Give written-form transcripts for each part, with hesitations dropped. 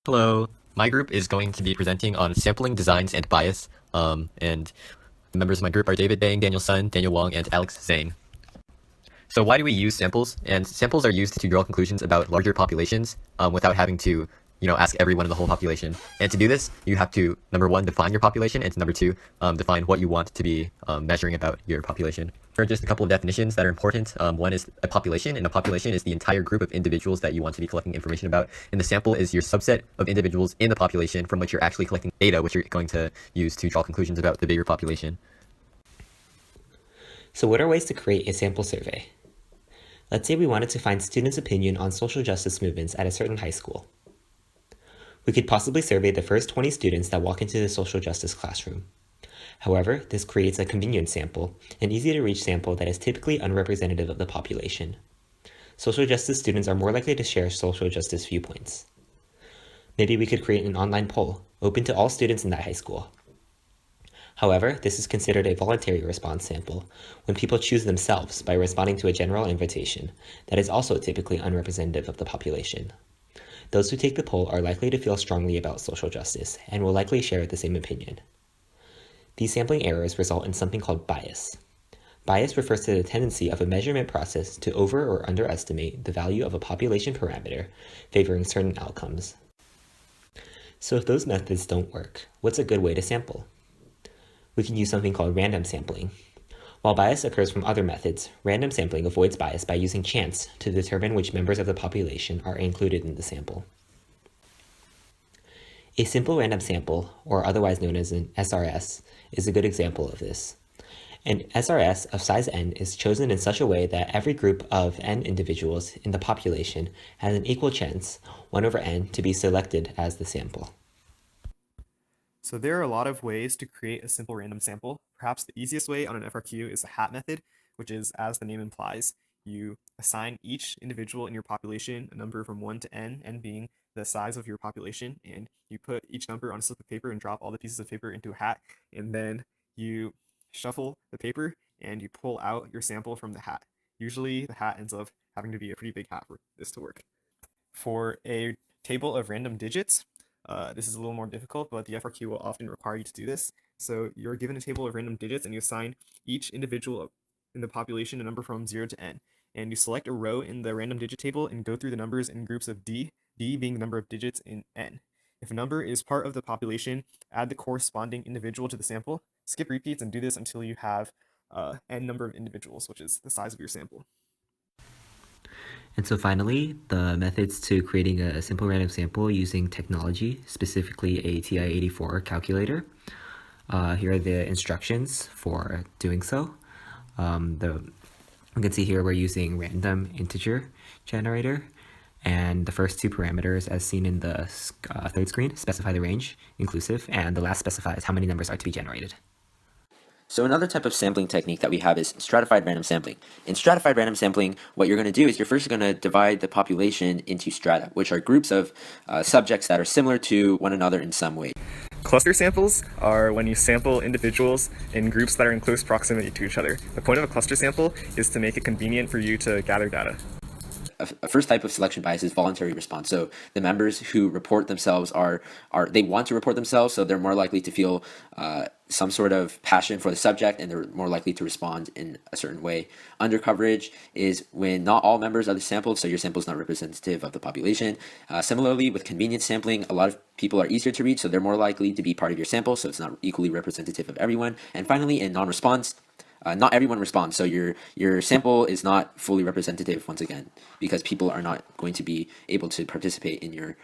Hello, my group is going to be presenting on sampling designs and bias, and the members of my group are David Bang, Daniel Sun, Daniel Wong, and Alex Zhang. So why do we use samples? And samples are used to draw conclusions about larger populations without having to, ask everyone in the whole population. And to do this, you have to, number one, define your population, and number two, define what you want to be measuring about your population. Here are just a couple of definitions that are important. One is a population, and a population is the entire group of individuals that you want to be collecting information about. And the sample is your subset of individuals in the population from which you're actually collecting data, which you're going to use to draw conclusions about the bigger population. So what are ways to create a sample survey? Let's say we wanted to find students' opinion on social justice movements at a certain high school. We could possibly survey the first 20 students that walk into the social justice classroom. However, this creates a convenient sample, an easy-to-reach sample that is typically unrepresentative of the population. Social justice students are more likely to share social justice viewpoints. Maybe we could create an online poll, open to all students in that high school. However, this is considered a voluntary response sample, when people choose themselves by responding to a general invitation that is also typically unrepresentative of the population. Those who take the poll are likely to feel strongly about social justice and will likely share the same opinion. These sampling errors result in something called bias. Bias refers to the tendency of a measurement process to over or underestimate the value of a population parameter, favoring certain outcomes. So if those methods don't work, what's a good way to sample? We can use something called random sampling. While bias occurs from other methods, random sampling avoids bias by using chance to determine which members of the population are included in the sample. A simple random sample, or otherwise known as an SRS, is a good example of this. An SRS of size n is chosen in such a way that every group of n individuals in the population has an equal chance, 1 over n, to be selected as the sample. So there are a lot of ways to create a simple random sample. Perhaps the easiest way on an FRQ is the hat method, which is, as the name implies, you assign each individual in your population a number from 1 to n being the size of your population, and you put each number on a slip of paper and drop all the pieces of paper into a hat, and then you shuffle the paper and you pull out your sample from the hat. Usually the hat ends up having to be a pretty big hat for this to work. For a table of random digits, this is a little more difficult, but the FRQ will often require you to do this. So you're given a table of random digits and you assign each individual in the population a number from 0 to n. And you select a row in the random digit table and go through the numbers in groups of d being the number of digits in n. If a number is part of the population, add the corresponding individual to the sample, skip repeats, and do this until you have n number of individuals, which is the size of your sample. And so finally, the methods to creating a simple random sample using technology, specifically a TI-84 calculator. Here are the instructions for doing so. You can see here we're using random integer generator, and the first two parameters, as seen in the third screen, specify the range, inclusive, and the last specifies how many numbers are to be generated. So another type of sampling technique that we have is stratified random sampling. In stratified random sampling, what you're going to do is you're first going to divide the population into strata, which are groups of subjects that are similar to one another in some way. Cluster samples are when you sample individuals in groups that are in close proximity to each other. The point of a cluster sample is to make it convenient for you to gather data. A first type of selection bias is voluntary response. So the members who report themselves they want to report themselves, so they're more likely to feel some sort of passion for the subject, and they're more likely to respond in a certain way. Undercoverage is when not all members are the sampled, so your sample is not representative of the population. Similarly, with convenience sampling, a lot of people are easier to reach, so they're more likely to be part of your sample, so it's not equally representative of everyone. And finally, in non-response, not everyone responds, so your sample is not fully representative once again, because people are not going to be able to participate in your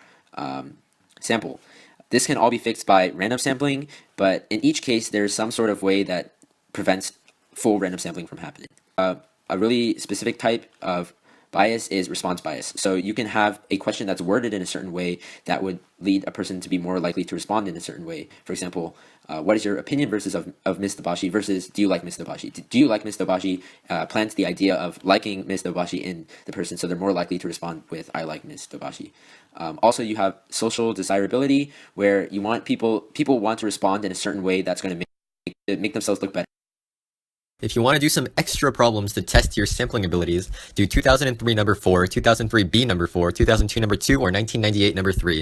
sample. This can all be fixed by random sampling, but in each case there's some sort of way that prevents full random sampling from happening. A really specific type of bias is response bias. So you can have a question that's worded in a certain way that would lead a person to be more likely to respond in a certain way. For example, what is your opinion versus of Ms. Dabashi versus do you like Ms. Dabashi? Do you like Ms. Dabashi plants the idea of liking Ms. Dabashi in the person, so they're more likely to respond with I like Ms. Dabashi. Also, you have social desirability, where you want people want to respond in a certain way that's going to make themselves look better. If you want to do some extra problems to test your sampling abilities, do 2003 number 4, 2003 B number 4, 2002 number 2, or 1998 number 3.